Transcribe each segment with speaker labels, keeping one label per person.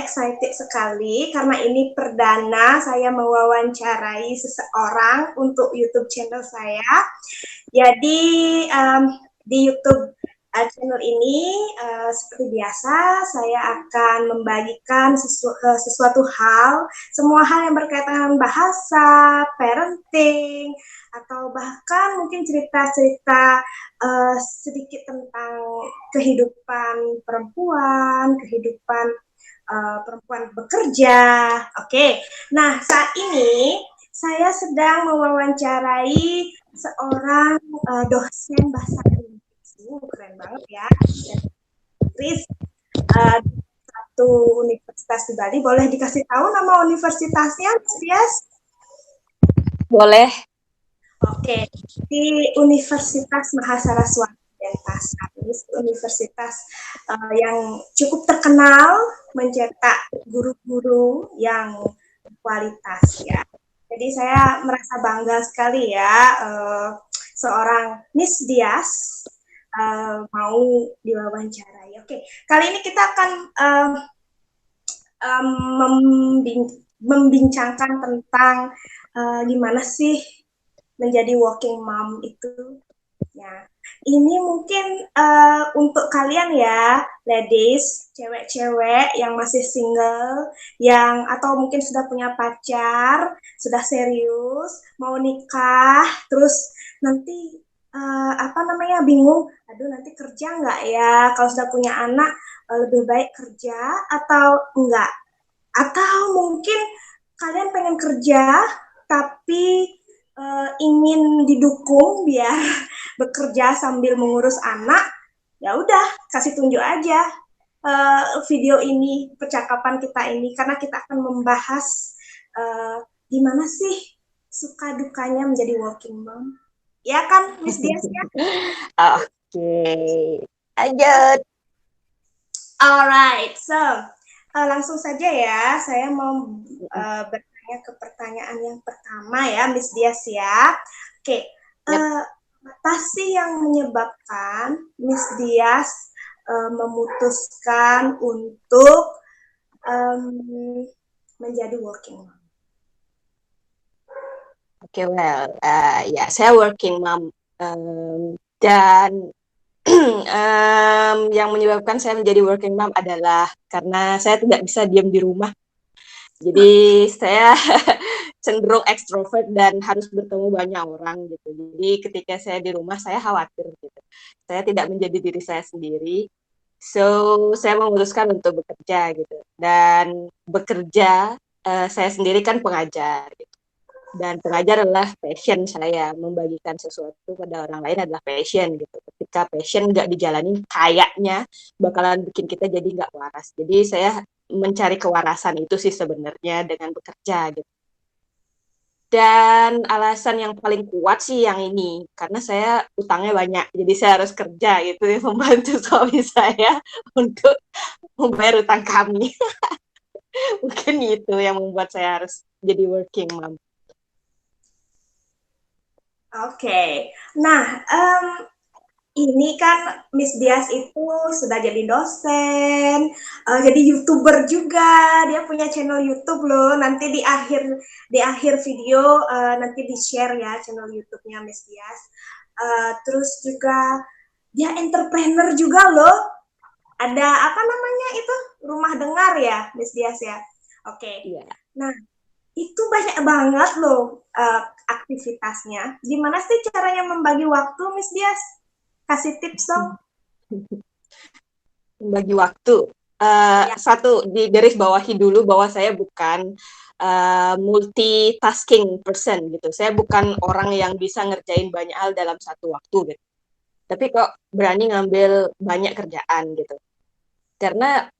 Speaker 1: excited sekali karena ini perdana saya mewawancarai seseorang untuk YouTube channel saya. Jadi di YouTube channel ini seperti biasa saya akan membagikan sesuatu hal, semua hal yang berkaitan dengan bahasa, parenting, atau bahkan mungkin cerita-cerita sedikit tentang kehidupan perempuan, kehidupan perempuan bekerja. Oke, nah saat ini saya sedang mewawancarai seorang dosen bahasa Inggris. Keren banget ya. Inggris satu universitas di Bali. Boleh dikasih tahu nama universitasnya, Mas Dias?
Speaker 2: Boleh.
Speaker 1: Oke, di Universitas Mahasaraswati Denpasar. Ini universitas yang cukup terkenal mencetak guru-guru yang berkualitas ya. Jadi saya merasa bangga sekali ya seorang Miss Dias mau diwawancarai. Oke, kali ini kita akan membincangkan tentang gimana sih menjadi working mom itu. Ya, ini mungkin untuk kalian ya, ladies, cewek-cewek yang masih single, yang atau mungkin sudah punya pacar, sudah serius, mau nikah, terus nanti bingung, aduh nanti kerja nggak ya? Kalau sudah punya anak, lebih baik kerja atau enggak? Atau mungkin kalian pengen kerja, tapi ingin didukung biar bekerja sambil mengurus anak, ya udah kasih tunjuk aja video ini, percakapan kita ini, karena kita akan membahas gimana sih suka dukanya menjadi working mom. Ya kan, Miss Dias ya?
Speaker 2: Oke, lanjut.
Speaker 1: Alright, so langsung saja ya, saya mau bertanya ke pertanyaan yang pertama ya, Miss Dias ya. Oke, apa sih yang menyebabkan Miss Dias memutuskan untuk menjadi working mom?
Speaker 2: Oke, ya saya working mom dan yang menyebabkan saya menjadi working mom adalah karena saya tidak bisa diam di rumah. Jadi saya cenderung ekstrovert dan harus bertemu banyak orang gitu. Jadi ketika saya di rumah saya khawatir gitu. Saya tidak menjadi diri saya sendiri. So saya memutuskan untuk bekerja gitu. Dan bekerja saya sendiri kan pengajar gitu. Dan pengajar adalah passion saya, membagikan sesuatu pada orang lain adalah passion gitu. Ketika passion nggak dijalani, kayaknya bakalan bikin kita jadi nggak waras. Jadi saya mencari kewarasan itu sih sebenarnya dengan bekerja gitu. Dan alasan yang paling kuat sih yang ini, karena saya utangnya banyak, jadi saya harus kerja gitu ya, membantu suami saya untuk membayar utang kami. Mungkin itu yang membuat saya harus jadi working mom.
Speaker 1: Oke, nah ini kan Miss Dias itu sudah jadi dosen, jadi YouTuber juga, dia punya channel YouTube loh. Nanti di akhir video nanti di share ya channel YouTube-nya Miss Dias. Terus juga dia entrepreneur juga loh. Ada apa namanya itu, rumah dengar ya Miss Dias ya. Oke.
Speaker 2: Iya.
Speaker 1: Nah itu banyak banget loh aktivitasnya. Gimana sih caranya membagi waktu, Miss Dias? Kasih tips dong.
Speaker 2: Membagi waktu. Satu, di garis bawahi dulu bahwa saya bukan multitasking person gitu. Saya bukan orang yang bisa ngerjain banyak hal dalam satu waktu gitu. Tapi kok berani ngambil banyak kerjaan gitu. Karena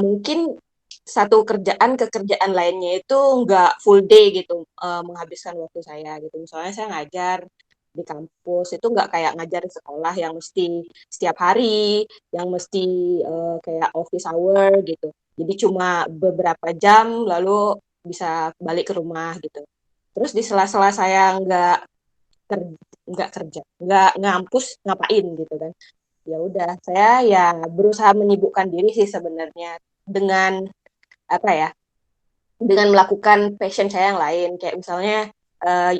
Speaker 2: mungkin satu kerjaan ke kerjaan lainnya itu nggak full day gitu menghabiskan waktu saya gitu. Misalnya saya ngajar di kampus itu nggak kayak ngajar di sekolah yang mesti setiap hari, yang mesti kayak office hour gitu. Jadi cuma beberapa jam lalu bisa balik ke rumah gitu. Terus di sela-sela saya nggak kerja, nggak ngampus ngapain gitu kan. Ya udah, saya ya berusaha menyibukkan diri sih sebenarnya dengan apa ya, dengan melakukan passion saya yang lain, kayak misalnya uh,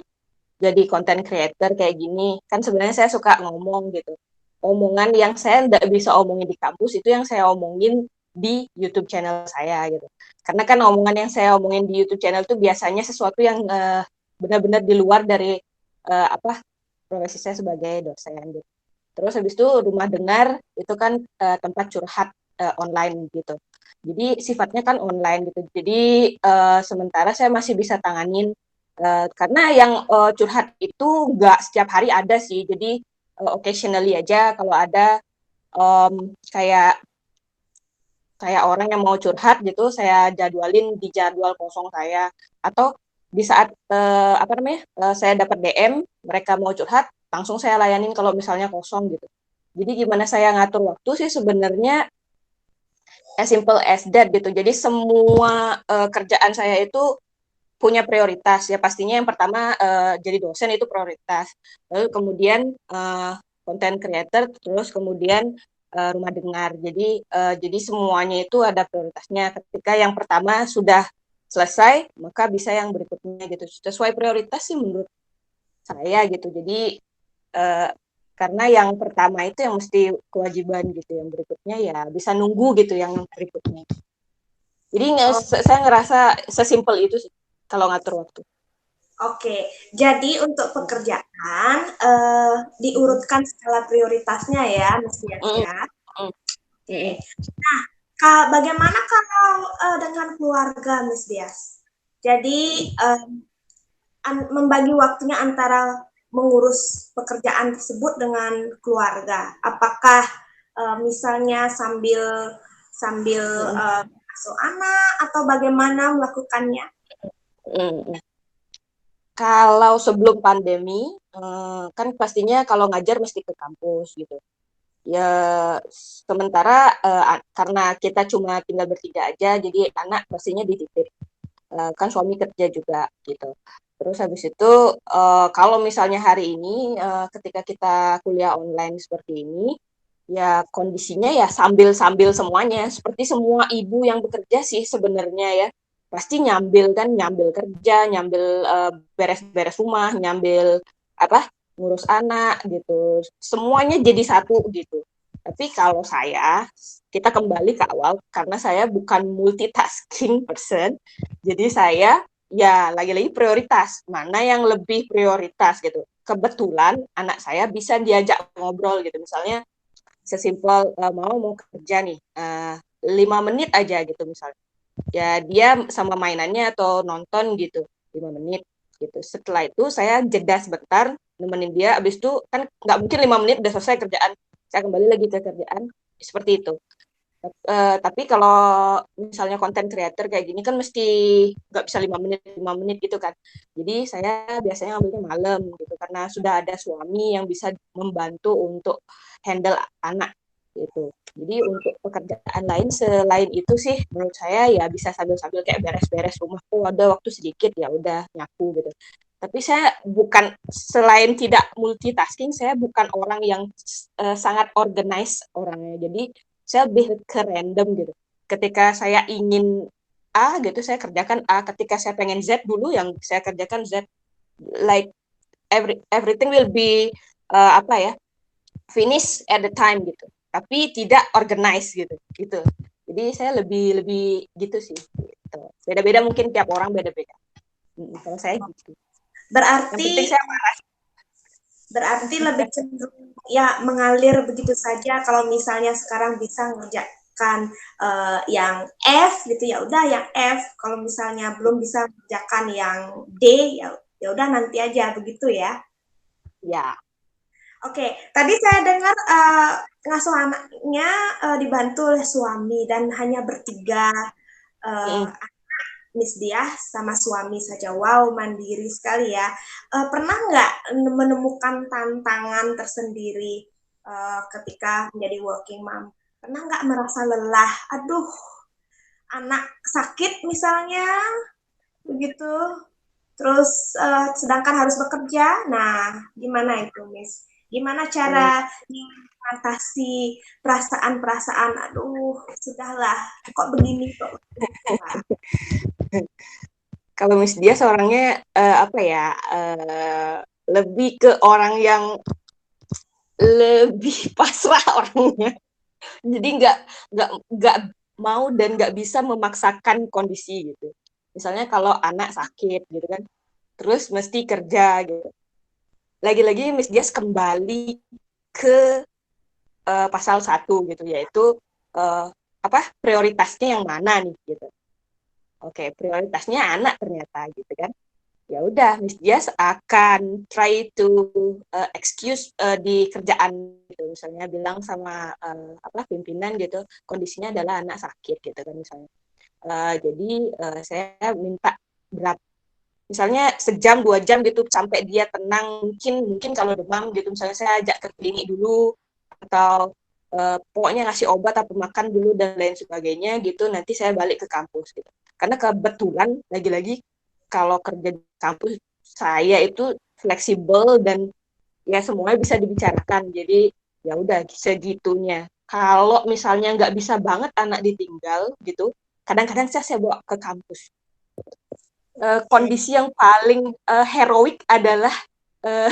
Speaker 2: jadi content creator kayak gini, kan sebenarnya saya suka ngomong gitu. Omongan yang saya nggak bisa omongin di kampus itu yang saya omongin di YouTube channel saya gitu. Karena kan omongan yang saya omongin di YouTube channel itu biasanya sesuatu yang benar-benar di luar dari apa profesi saya sebagai dosen gitu. Terus habis itu rumah dengar itu kan tempat curhat online gitu. Jadi sifatnya kan online gitu. Jadi sementara saya masih bisa tanganin karena yang curhat itu nggak setiap hari ada sih. Jadi occasionally aja kalau ada kayak kayak orang yang mau curhat gitu, saya jadwalin di jadwal kosong saya. Atau di saat apa namanya saya dapat DM mereka mau curhat, langsung saya layanin kalau misalnya kosong gitu. Jadi gimana saya ngatur waktu sih sebenarnya as simple as that gitu. Jadi semua kerjaan saya itu punya prioritas ya, pastinya yang pertama jadi dosen itu prioritas, lalu kemudian content creator, terus kemudian rumah dengar. Jadi semuanya itu ada prioritasnya. Ketika yang pertama sudah selesai maka bisa yang berikutnya gitu, sesuai prioritas sih menurut saya gitu. Jadi uh, karena yang pertama itu yang mesti kewajiban gitu, yang berikutnya ya bisa nunggu gitu yang berikutnya. Jadi
Speaker 1: Oh,
Speaker 2: saya ngerasa sesimpel itu sih kalau ngatur waktu.
Speaker 1: oke, jadi untuk pekerjaan diurutkan skala prioritasnya ya, Mas Dias
Speaker 2: Mm,
Speaker 1: ya.
Speaker 2: mm,
Speaker 1: Oke,
Speaker 2: mm,
Speaker 1: bagaimana kalau dengan keluarga, Mas Dias? Jadi membagi waktunya antara mengurus pekerjaan tersebut dengan keluarga. Apakah misalnya sambil sambil
Speaker 2: mm,
Speaker 1: asuh anak atau bagaimana melakukannya?
Speaker 2: mm. Kalau sebelum pandemi, kan pastinya kalau ngajar mesti ke kampus gitu. Ya, sementara karena kita cuma tinggal bertiga aja, jadi anak pastinya dititip. Kan suami kerja juga gitu. Terus habis itu kalau misalnya hari ini ketika kita kuliah online seperti ini, ya kondisinya ya sambil-sambil semuanya, seperti semua ibu yang bekerja sih sebenarnya ya. Pasti nyambil kan, nyambil kerja, nyambil beres-beres rumah, nyambil apa? Ngurus anak gitu. Semuanya jadi satu gitu. Tapi kalau saya, kita kembali ke awal karena saya bukan multitasking person. Jadi saya ya lagi-lagi prioritas, mana yang lebih prioritas gitu. Kebetulan anak saya bisa diajak ngobrol gitu. Misalnya sesimpel mau kerja nih 5 menit aja gitu misalnya, ya dia sama mainannya atau nonton gitu 5 menit gitu. Setelah itu saya jeda sebentar nemenin dia, abis itu kan nggak mungkin 5 menit udah selesai kerjaan, saya kembali lagi ke kerjaan seperti itu. Tapi kalau misalnya konten creator kayak gini kan mesti nggak bisa 5 menit gitu kan. Jadi saya biasanya ambilnya malam gitu karena sudah ada suami yang bisa membantu untuk handle anak gitu. Jadi untuk pekerjaan lain selain itu sih menurut saya ya bisa sambil-sambil kayak beres-beres rumah tuh ada waktu sedikit ya udah nyapu gitu. Tapi saya bukan, selain tidak multitasking, saya bukan orang yang sangat organized orangnya. Jadi saya lebih ke random gitu. Ketika saya ingin A gitu saya kerjakan A, ketika saya pengen Z dulu yang saya kerjakan Z. Like everything will be apa ya, finish at the time gitu, tapi tidak organized gitu gitu. Jadi saya lebih lebih gitu sih gitu. Beda-beda mungkin tiap orang beda-beda. Kalau saya gitu, yang
Speaker 1: Berarti
Speaker 2: penting saya
Speaker 1: berarti lebih cenderung ya mengalir begitu saja. Kalau misalnya sekarang bisa mengerjakan yang F gitu ya udah yang F. Kalau misalnya belum bisa mengerjakan yang D ya ya udah nanti aja begitu ya.
Speaker 2: ya.
Speaker 1: Oke, tadi saya dengar ngasuh anaknya dibantu oleh suami dan hanya bertiga, uh,
Speaker 2: Mm,
Speaker 1: Miss Diah sama suami saja. Wow, mandiri sekali ya. Pernah nggak menemukan tantangan tersendiri ketika menjadi working mom? Pernah nggak merasa lelah? Aduh, anak sakit misalnya, begitu. Terus sedangkan harus bekerja. Nah, gimana itu, Miss? Gimana cara mengatasi perasaan-perasaan, aduh, sudahlah, kok begini kok. Nah,
Speaker 2: Kalau Miss dia seorangnya apa ya, lebih ke orang yang lebih pasrah orangnya. Jadi nggak mau dan nggak bisa memaksakan kondisi gitu. Misalnya kalau anak sakit gitu kan, terus mesti kerja gitu. Lagi-lagi Miss Dias kembali ke pasal 1 gitu, yaitu uh, apa prioritasnya yang mana nih gitu. Oke, prioritasnya anak ternyata gitu kan. Ya udah, Miss Dias akan try to excuse di kerjaan gitu. Misalnya bilang sama apa pimpinan gitu, kondisinya adalah anak sakit gitu kan misalnya. Jadi saya minta berapa misalnya sejam 2 jam gitu sampai dia tenang, mungkin kalau demam gitu misalnya saya ajak ke klinik dulu atau pokoknya ngasih obat atau makan dulu dan lain sebagainya gitu, nanti saya balik ke kampus gitu. Karena kebetulan lagi-lagi kalau kerja di kampus saya itu fleksibel dan ya semuanya bisa dibicarakan, jadi ya udah segitunya. Kalau misalnya nggak bisa banget anak ditinggal gitu, kadang-kadang saya bawa ke kampus.
Speaker 1: oke.
Speaker 2: Kondisi yang paling heroik adalah uh,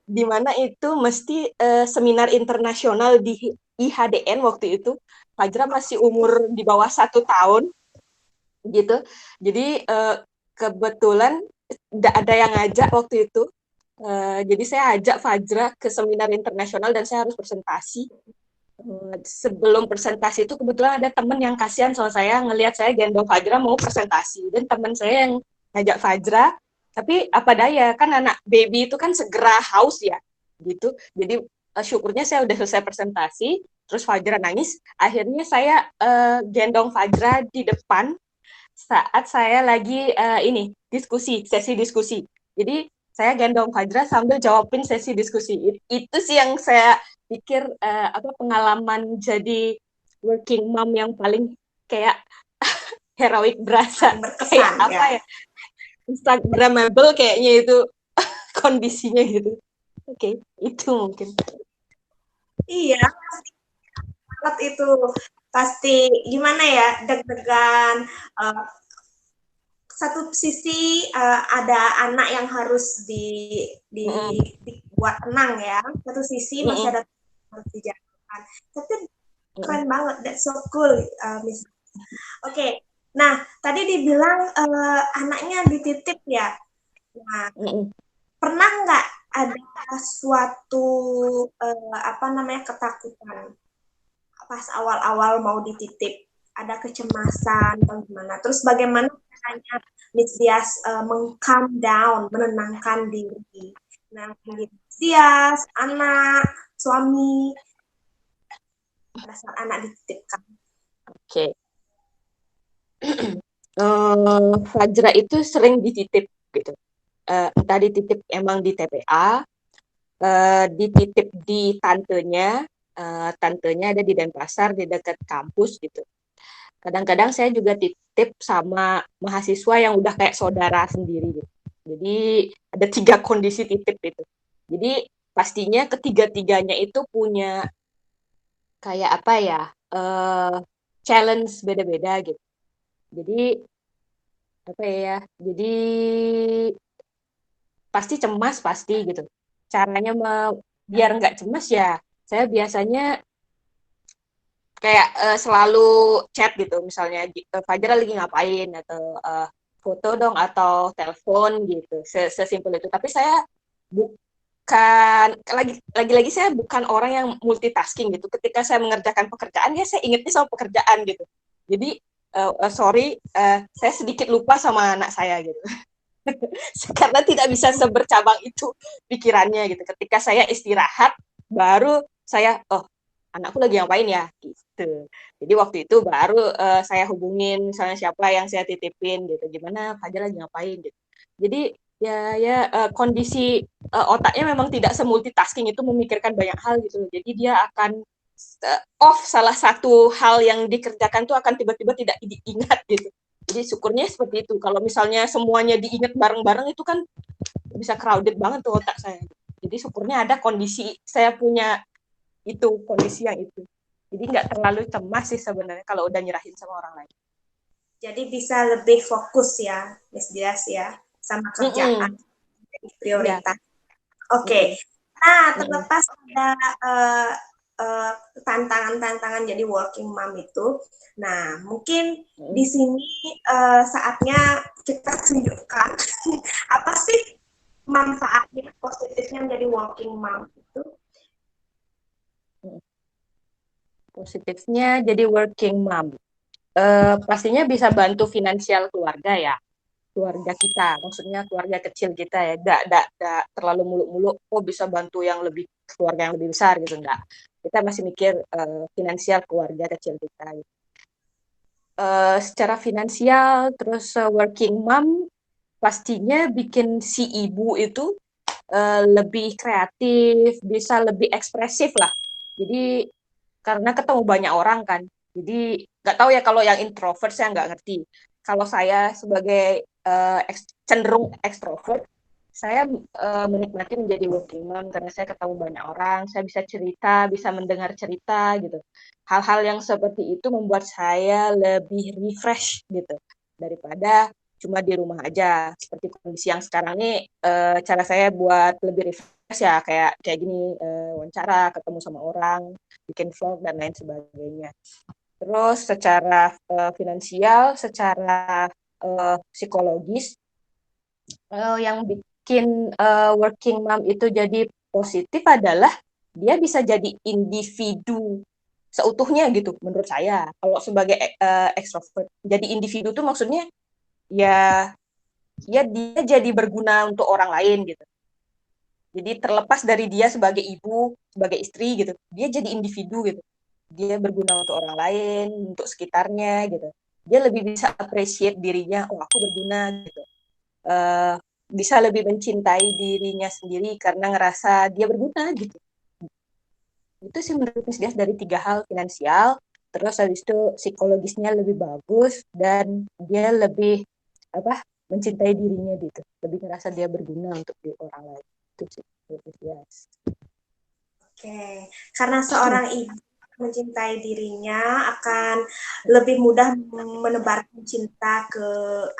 Speaker 2: di mana itu mesti seminar internasional di IHDN waktu itu. Fajra masih umur di bawah 1 tahun gitu. Jadi kebetulan tidak ada yang ngajak waktu itu. Jadi saya ajak Fajra ke seminar internasional dan saya harus presentasi. Sebelum presentasi itu kebetulan ada temen yang kasihan soal saya ngelihat saya gendong Fajra mau presentasi dan teman saya yang ngajak Fajra, tapi apa daya kan anak baby itu kan segera haus ya gitu, jadi syukurnya saya udah selesai presentasi terus Fajra nangis, akhirnya saya gendong Fajra di depan saat saya lagi ini sesi diskusi. Jadi saya gendong Fajra sambil jawabin sesi diskusi. Itu sih yang saya pikir apa pengalaman jadi working mom yang paling kayak heroik berasa
Speaker 1: Paling
Speaker 2: kayak
Speaker 1: berkesan
Speaker 2: apa
Speaker 1: ya.
Speaker 2: ya Instagramable kayaknya itu kondisinya gitu. Oke, itu mungkin.
Speaker 1: Iya, banget itu. Pasti gimana ya, deg-degan. Uh, Satu sisi ada anak yang harus
Speaker 2: Mm-mm.
Speaker 1: dibuat tenang ya. Satu sisi masih
Speaker 2: Mm-mm.
Speaker 1: ada yang harus dijalankan. Tapi
Speaker 2: Mm-mm.
Speaker 1: keren banget, that's so cool, Miss. Oke, okay. Nah tadi dibilang anaknya dititip ya. Nah,
Speaker 2: Mm-mm.
Speaker 1: pernah nggak ada suatu apa namanya ketakutan pas awal-awal mau dititip, ada kecemasan atau gimana? Terus bagaimana caranya Miss Dias meng-calm down, menenangkan diri? Nah, Miss Dias, anak, suami, pada saat anak dititipkan.
Speaker 2: Oke. Fajra itu sering dititip gitu. Entah dititip emang di TPA, dititip di tantenya, tantenya ada di Denpasar di dekat kampus gitu. Kadang-kadang saya juga titip sama mahasiswa yang udah kayak saudara sendiri gitu. Jadi ada 3 kondisi titip itu. Jadi pastinya ketiga-tiganya itu punya kayak apa ya, uh, challenge beda-beda gitu. Jadi apa ya, jadi pasti cemas pasti gitu. Caranya biar nggak cemas ya, saya biasanya kayak selalu chat gitu, misalnya Fajar lagi ngapain atau foto dong atau telepon gitu, sesimpel itu. Tapi saya bukan lagi-lagi saya bukan orang yang multitasking gitu. Ketika saya mengerjakan pekerjaan ya saya ingetnya sama pekerjaan gitu. Jadi sorry, saya sedikit lupa sama anak saya gitu. Karena tidak bisa sebercabang itu pikirannya gitu. Ketika saya istirahat, baru saya, oh anakku lagi ngapain ya gitu. Jadi waktu itu baru saya hubungin misalnya siapa yang saya titipin gitu. Gimana Fajar lagi ngapain gitu. Jadi ya kondisi otaknya memang tidak semultitasking itu memikirkan banyak hal gitu. Jadi dia akan off salah satu hal yang dikerjakan tuh akan tiba-tiba tidak diingat gitu. Jadi syukurnya seperti itu. Kalau misalnya semuanya diingat bareng-bareng itu kan bisa crowded banget tuh otak saya. Jadi syukurnya ada kondisi saya punya itu, kondisi yang itu. Jadi nggak terlalu cemas sih sebenarnya kalau udah nyerahin sama orang lain.
Speaker 1: Jadi bisa lebih fokus ya, Miss Dias ya, sama kerjaan
Speaker 2: Iya.
Speaker 1: prioritas. Oke.
Speaker 2: Mm-mm.
Speaker 1: Nah,
Speaker 2: Mm-mm.
Speaker 1: terlepas ada uh, tantangan-tantangan jadi working mom itu, nah mungkin di
Speaker 2: Mm-mm.
Speaker 1: sini saatnya kita tunjukkan apa sih manfaatnya positifnya menjadi working mom itu.
Speaker 2: Positifnya jadi working mom. Pastinya bisa bantu finansial keluarga ya, keluarga kita, maksudnya keluarga kecil kita ya, tidak terlalu muluk-muluk, oh bisa bantu yang lebih, keluarga yang lebih besar gitu, enggak. Kita masih mikir finansial keluarga kecil kita. Gitu. Secara finansial, terus working mom pastinya bikin si ibu itu lebih kreatif, bisa lebih ekspresif lah. Jadi karena ketemu banyak orang kan. Jadi nggak tahu ya kalau yang introvert saya nggak ngerti. Kalau saya sebagai cenderung ekstrovert, saya menikmati menjadi working mom karena saya ketemu banyak orang, saya bisa cerita, bisa mendengar cerita gitu. Hal-hal yang seperti itu membuat saya lebih refresh gitu daripada cuma di rumah aja. Seperti kondisi yang sekarang ini, cara saya buat lebih refresh ya kayak kayak gini, wawancara, ketemu sama orang, bikin vlog dan lain sebagainya. Terus secara finansial, secara psikologis, yang bikin working mom itu jadi positif adalah dia bisa jadi individu seutuhnya gitu menurut saya. Kalau sebagai extrovert, jadi individu tuh maksudnya ya dia jadi berguna untuk orang lain gitu. Jadi terlepas dari dia sebagai ibu, sebagai istri gitu, dia jadi individu gitu. Dia berguna untuk orang lain, untuk sekitarnya gitu. Dia lebih bisa appreciate dirinya, oh aku berguna gitu. Uh, bisa lebih mencintai dirinya sendiri karena ngerasa dia berguna gitu. Itu sih menurut Miss Dias dari 3 hal, finansial, terus habis itu psikologisnya lebih bagus dan dia lebih apa mencintai dirinya gitu, lebih ngerasa dia berguna untuk di orang lain. Itu sih menurut Miss Dias.
Speaker 1: Oke, karena seorang ibu mencintai dirinya akan lebih mudah menebarkan cinta ke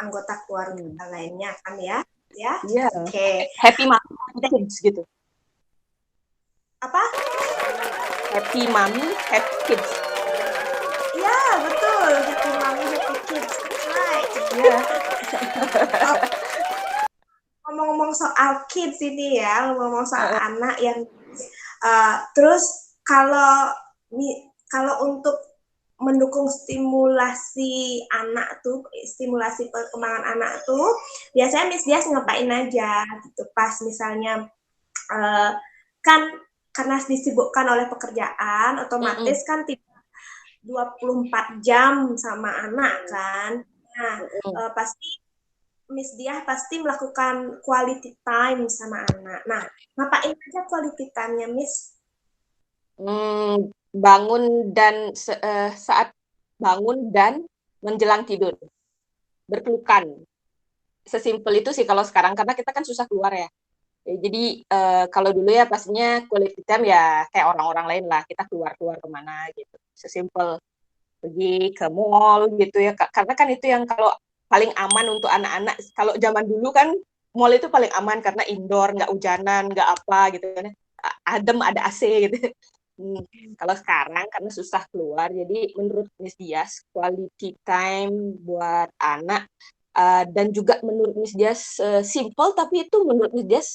Speaker 1: anggota keluarga lainnya kan ya, ya.
Speaker 2: Iya,
Speaker 1: Oke.
Speaker 2: happy mommy, happy kids gitu.
Speaker 1: Apa?
Speaker 2: Happy mommy, happy kids.
Speaker 1: Ya, betul. Happy mommy, happy kids. Right.
Speaker 2: Iya.
Speaker 1: Oh, ngomong-ngomong soal kids ini ya, ngomong-ngomong soal anak yang terus kalau kalau untuk mendukung stimulasi anak tuh, stimulasi perkembangan anak tuh, biasanya Miss Dias ngapain aja gitu pas misalnya kan karena disibukkan oleh pekerjaan, otomatis kan tidak 24 jam sama anak kan. Nah, pasti Miss Diah pasti melakukan quality time sama anak. Nah, ngapain aja quality time-nya, Miss?
Speaker 2: Bangun dan saat bangun dan menjelang tidur, berpelukan. Sesimpel itu sih kalau sekarang karena kita kan susah keluar ya. Jadi kalau dulu ya pastinya quality time ya kayak orang-orang lain lah, kita keluar-keluar kemana gitu. Sesimpel pergi ke mall gitu ya, karena kan itu yang kalau paling aman untuk anak-anak. Kalau zaman dulu kan mall itu paling aman karena indoor, nggak hujanan, nggak apa gitu kan, adem, ada AC gitu. Kalau sekarang karena susah keluar, jadi menurut Miss Dias quality time buat anak, dan juga menurut Miss Dias simple, tapi itu menurut Miss Dias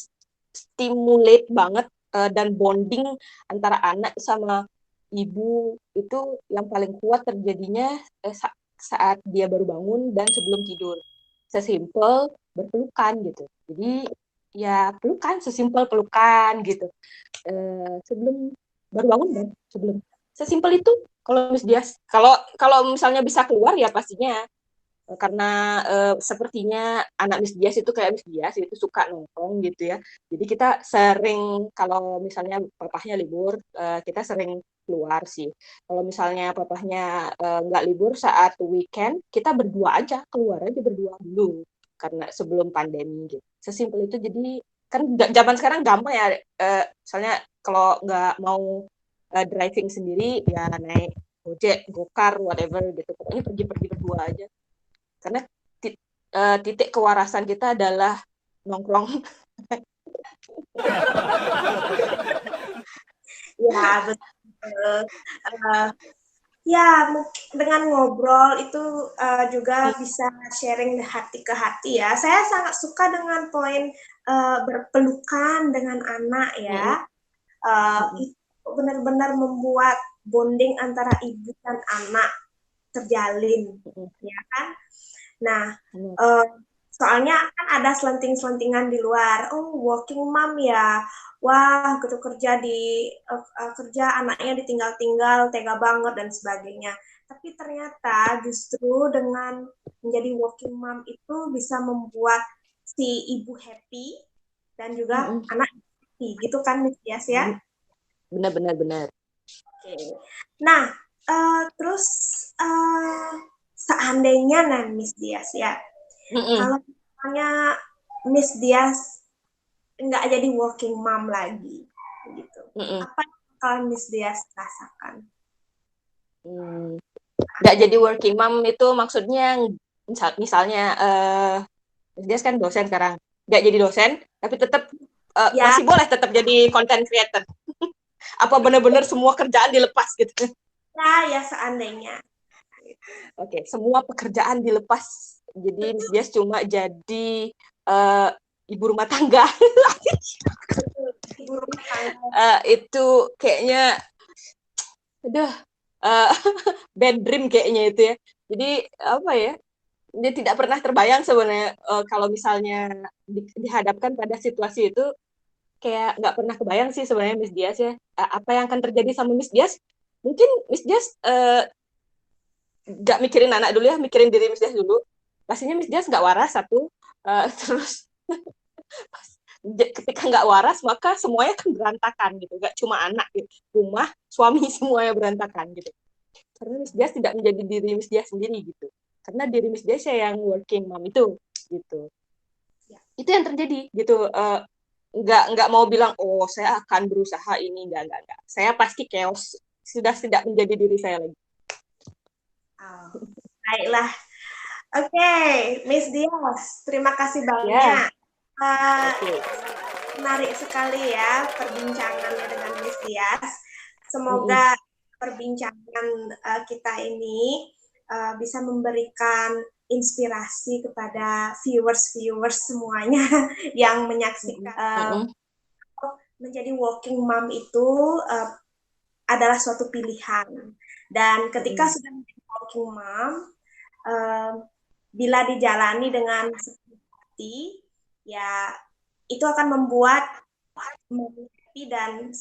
Speaker 2: stimulate banget, dan bonding antara anak sama ibu itu yang paling kuat terjadinya saat dia baru bangun dan sebelum tidur. Sesimpel berpelukan gitu. Jadi ya pelukan, sesimpel pelukan gitu. Sebelum baru bangun dan sebelum, sesimpel itu kalau Miss Dias. Kalau misalnya bisa keluar ya pastinya, karena sepertinya anak Miss Dias itu kayak Miss Dias itu suka nongkrong gitu ya. Jadi kita sering kalau misalnya papahnya libur, kita sering keluar sih. Kalau misalnya papahnya nggak libur saat weekend, kita berdua aja, keluar aja berdua dulu karena sebelum pandemi gitu. Sesimpel itu, jadi kan zaman sekarang gampang ya, soalnya kalau nggak mau driving sendiri ya naik Gojek, Gokar, whatever gitu. Pokoknya pergi-pergi berdua aja. Karena titik kewarasan kita adalah nongkrong.
Speaker 1: Ya, betul. Uh, Ya, dengan ngobrol itu juga bisa sharing hati ke hati ya. Saya sangat suka dengan poin berpelukan dengan anak ya. Itu benar-benar membuat bonding antara ibu dan anak terjalin, ya kan? Nah, uh, soalnya kan ada selenting-selentingan di luar. Oh, working mom ya. Wah, gitu kerja anaknya ditinggal-tinggal, tega banget dan sebagainya. Tapi ternyata justru dengan menjadi working mom itu bisa membuat si ibu happy dan juga anak happy, gitu kan, Miss Dias ya?
Speaker 2: Benar.
Speaker 1: Oke. Nah, terus seandainya Miss Dias ya, kalau misalnya Miss Dias nggak jadi working mom lagi, gitu, apa yang akan Miss Dias rasakan?
Speaker 2: Nggak jadi working mom itu maksudnya misalnya Miss Dias kan dosen sekarang, nggak jadi dosen tapi tetap
Speaker 1: Ya,
Speaker 2: masih boleh tetap jadi content creator. Apa benar-benar semua kerjaan dilepas gitu?
Speaker 1: ya seandainya.
Speaker 2: Oke, semua pekerjaan dilepas. Jadi Miss Dias cuma jadi ibu rumah tangga.
Speaker 1: Ibu rumah tangga.
Speaker 2: Itu kayaknya, aduh, bad dream kayaknya itu ya. Jadi apa ya? Dia tidak pernah terbayang sebenarnya kalau misalnya dihadapkan pada situasi itu, kayak nggak pernah kebayang sih sebenarnya Miss Dias ya. Apa yang akan terjadi sama Miss Dias? Mungkin Miss Dias nggak mikirin anak dulu ya, mikirin diri Miss Dias dulu. Pastinya Miss Dias nggak waras satu, terus ketika nggak waras maka semuanya kan berantakan gitu, nggak cuma anak gitu, rumah, suami semuanya berantakan gitu. Karena Miss Dias tidak menjadi diri Miss Dias sendiri gitu. Karena diri Miss Dias yang working mom itu gitu. Itu yang terjadi gitu. Nggak mau bilang oh saya akan berusaha ini, nggak. Saya pasti chaos, sudah tidak menjadi diri saya lagi.
Speaker 1: Oh, baiklah. Oke, Miss Dias, terima kasih banyak. Menarik sekali ya perbincangannya dengan Miss Dias. Semoga perbincangan kita ini bisa memberikan inspirasi kepada viewers semuanya yang menyaksikan. Menjadi working mom itu adalah suatu pilihan. Dan ketika sudah menjadi working mom, bila dijalani dengan sepenuh hati, ya itu akan membuat happy dan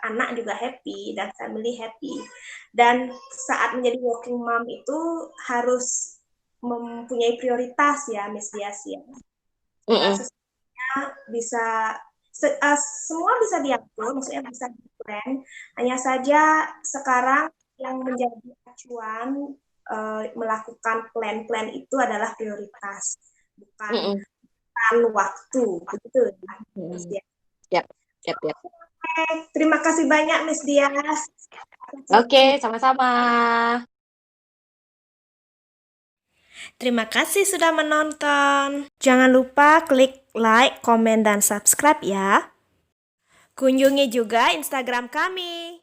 Speaker 1: anak juga happy dan family happy. Dan saat menjadi working mom itu harus mempunyai prioritas ya, Miss Dias ya. Sesuatunya bisa semua bisa diatur, maksudnya bisa di-plan. Hanya saja sekarang yang menjadi acuan melakukan plan-plan itu adalah prioritas, bukan waktu, begitu kan, Miss Dias?
Speaker 2: Yap.
Speaker 1: Oke, terima kasih banyak Miss Dias.
Speaker 2: Oke, sama-sama.
Speaker 1: Terima kasih sudah menonton. Jangan lupa klik like, komen, dan subscribe ya. Kunjungi juga Instagram kami.